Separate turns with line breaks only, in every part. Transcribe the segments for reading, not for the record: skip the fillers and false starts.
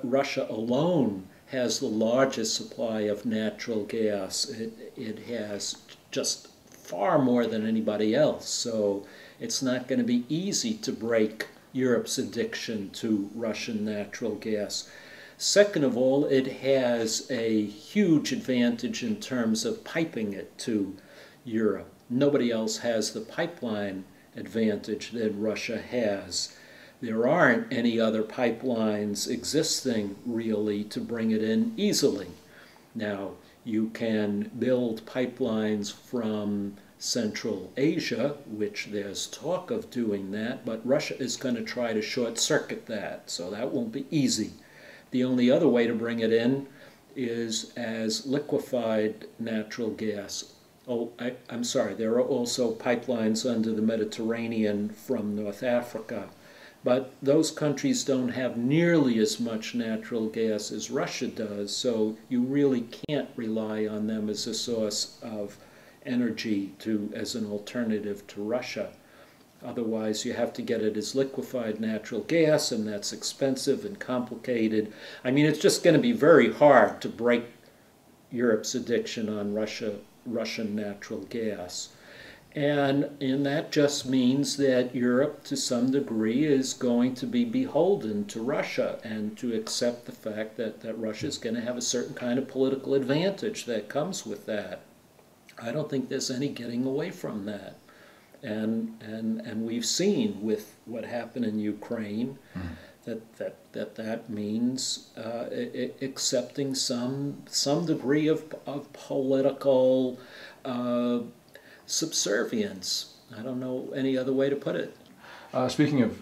Russia alone has the largest supply of natural gas. It has just far more than anybody else. So it's not going to be easy to break Europe's addiction to Russian natural gas. Second of all, it has a huge advantage in terms of piping it to Europe. Nobody else has the pipeline advantage that Russia has. There aren't any other pipelines existing really to bring it in easily. Now, you can build pipelines from Central Asia, which there's talk of doing that, but Russia is going to try to short circuit that, so that won't be easy. The only other way to bring it in is as liquefied natural gas. Oh, I'm sorry, there are also pipelines under the Mediterranean from North Africa. But those countries don't have nearly as much natural gas as Russia does, so you really can't rely on them as a source of energy as an alternative to Russia. Otherwise, you have to get it as liquefied natural gas, and that's expensive and complicated. I mean, it's just going to be very hard to break Europe's addiction on Russian natural gas. And that just means that Europe, to some degree, is going to be beholden to Russia and to accept the fact that Russia is going to have a certain kind of political advantage that comes with that. I don't think there's any getting away from that. And we've seen with what happened in Ukraine that means accepting some degree of political subservience. I don't know any other way to put it.
Speaking of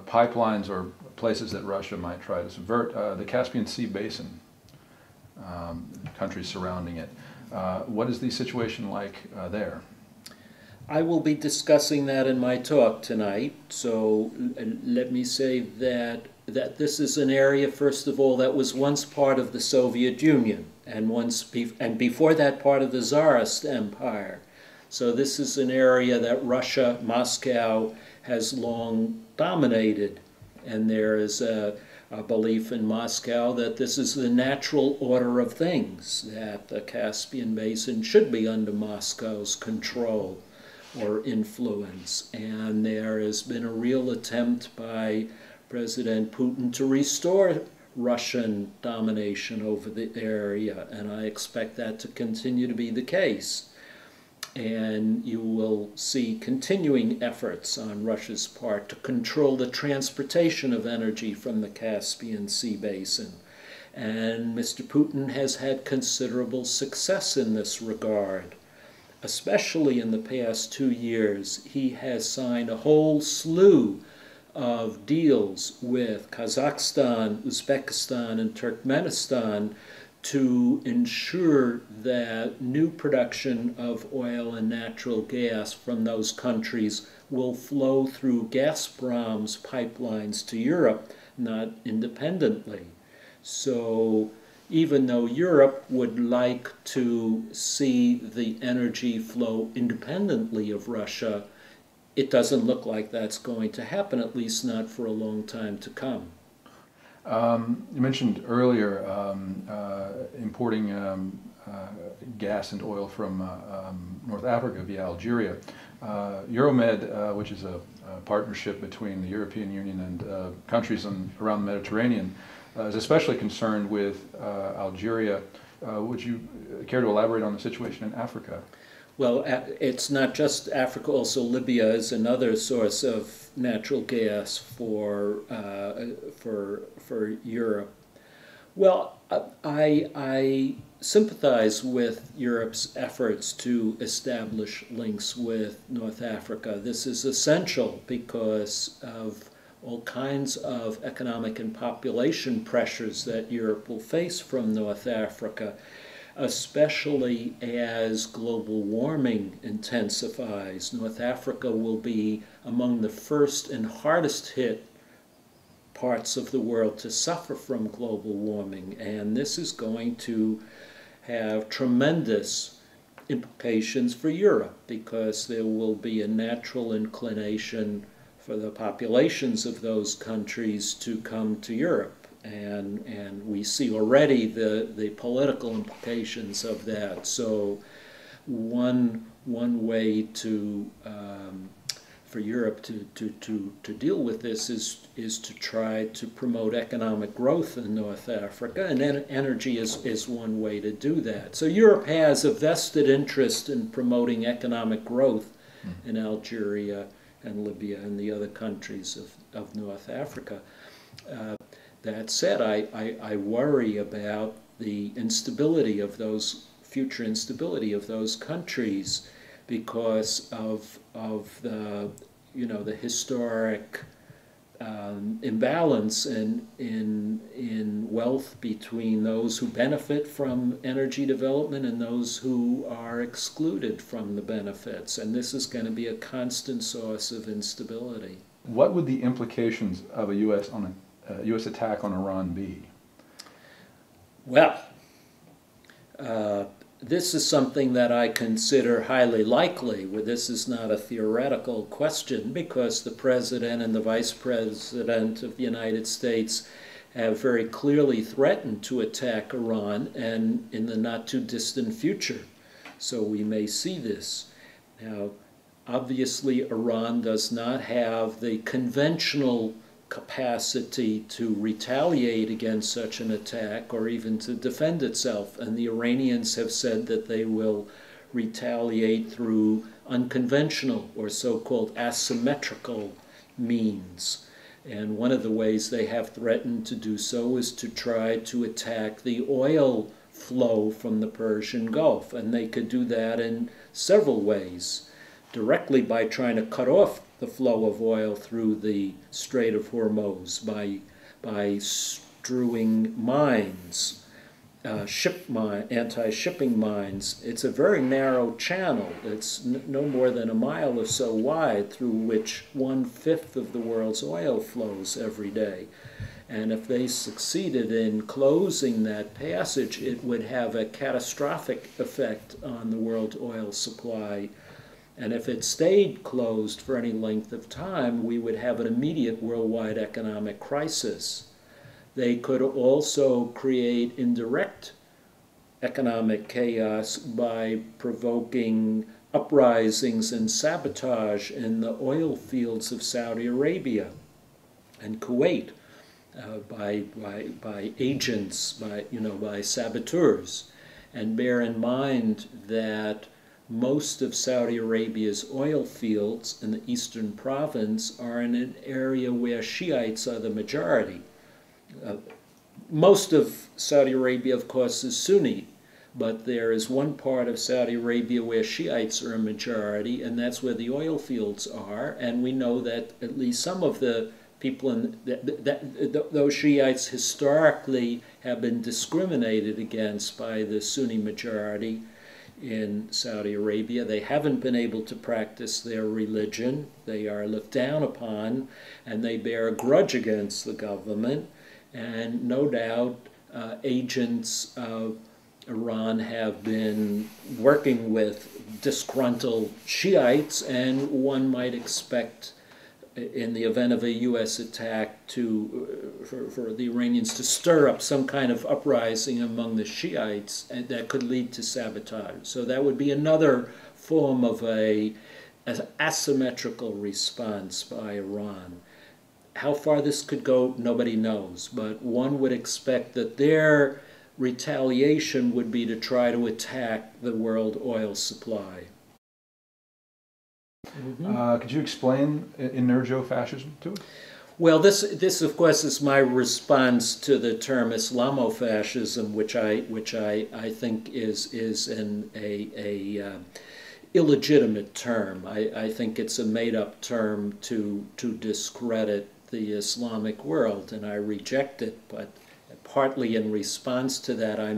pipelines or places that Russia might try to subvert, the Caspian Sea basin, countries surrounding it. What is the situation like there?
I will be discussing that in my talk tonight, so let me say that this is an area, first of all, that was once part of the Soviet Union and before that part of the Tsarist Empire. So this is an area that Russia, Moscow, has long dominated, and there is a belief in Moscow that this is the natural order of things, that the Caspian Basin should be under Moscow's control or influence. And there has been a real attempt by President Putin to restore Russian domination over the area, and I expect that to continue to be the case. And you will see continuing efforts on Russia's part to control the transportation of energy from the Caspian Sea basin. And Mr. Putin has had considerable success in this regard. Especially in the past 2 years, he has signed a whole slew of deals with Kazakhstan, Uzbekistan, and Turkmenistan to ensure that new production of oil and natural gas from those countries will flow through Gazprom's pipelines to Europe, not independently. So even though Europe would like to see the energy flow independently of Russia, it doesn't look like that's going to happen, at least not for a long time to come.
You mentioned earlier importing gas and oil from North Africa via Algeria. Euromed, which is a partnership between the European Union and countries around the Mediterranean, is especially concerned with Algeria. Would you care to elaborate on the situation in Africa?
Well, it's not just Africa, also Libya is another source of natural gas for Europe. Well, I sympathize with Europe's efforts to establish links with North Africa. This is essential because of all kinds of economic and population pressures that Europe will face from North Africa, especially as global warming intensifies. North Africa will be among the first and hardest hit parts of the world to suffer from global warming, and this is going to have tremendous implications for Europe because there will be a natural inclination for the populations of those countries to come to Europe. and we see already the political implications of that. So one way to for Europe to deal with this is to try to promote economic growth in North Africa, and energy is one way to do that. So Europe has a vested interest in promoting economic growth in Algeria and Libya and the other countries of North Africa. That said, I worry about the instability of those, future instability of those countries, because of the, you know, the historic imbalance in wealth between those who benefit from energy development and those who are excluded from the benefits. And this is going to be a constant source of instability.
What would the implications of a U.S. attack on Iran be?
Well, this is something that I consider highly likely. This is not a theoretical question, because the President and the Vice President of the United States have very clearly threatened to attack Iran, and in the not-too-distant future. So we may see this. Now, obviously, Iran does not have the conventional capacity to retaliate against such an attack or even to defend itself. And the Iranians have said that they will retaliate through unconventional or so-called asymmetrical means. And one of the ways they have threatened to do so is to try to attack the oil flow from the Persian Gulf. And they could do that in several ways. Directly by trying to cut off the flow of oil through the Strait of Hormuz, by strewing mines, anti-shipping mines. It's a very narrow channel. It's no more than a mile or so wide, through which 1/5 of the world's oil flows every day. And if they succeeded in closing that passage, it would have a catastrophic effect on the world oil supply. And if it stayed closed for any length of time, we would have an immediate worldwide economic crisis. They could also create indirect economic chaos by provoking uprisings and sabotage in the oil fields of Saudi Arabia and Kuwait by agents, by saboteurs. And bear in mind that most of Saudi Arabia's oil fields in the eastern province are in an area where Shiites are the majority. Most of Saudi Arabia, of course, is Sunni, but there is one part of Saudi Arabia where Shiites are a majority, and that's where the oil fields are. And we know that at least some of the people in those Shiites historically have been discriminated against by the Sunni majority in Saudi Arabia. They haven't been able to practice their religion. They are looked down upon, and they bear a grudge against the government. And no doubt agents of Iran have been working with disgruntled Shiites, and one might expect, in the event of a U.S. attack, for the Iranians to stir up some kind of uprising among the Shiites, and that could lead to sabotage. So that would be another form of an asymmetrical response by Iran. How far this could go, nobody knows, but one would expect that their retaliation would be to try to attack the world oil supply.
Could you explain energofascism to us?
Well, this of course is my response to the term Islamofascism, which I think is an illegitimate term. I think it's a made-up term to discredit the Islamic world, and I reject it. But partly in response to that, I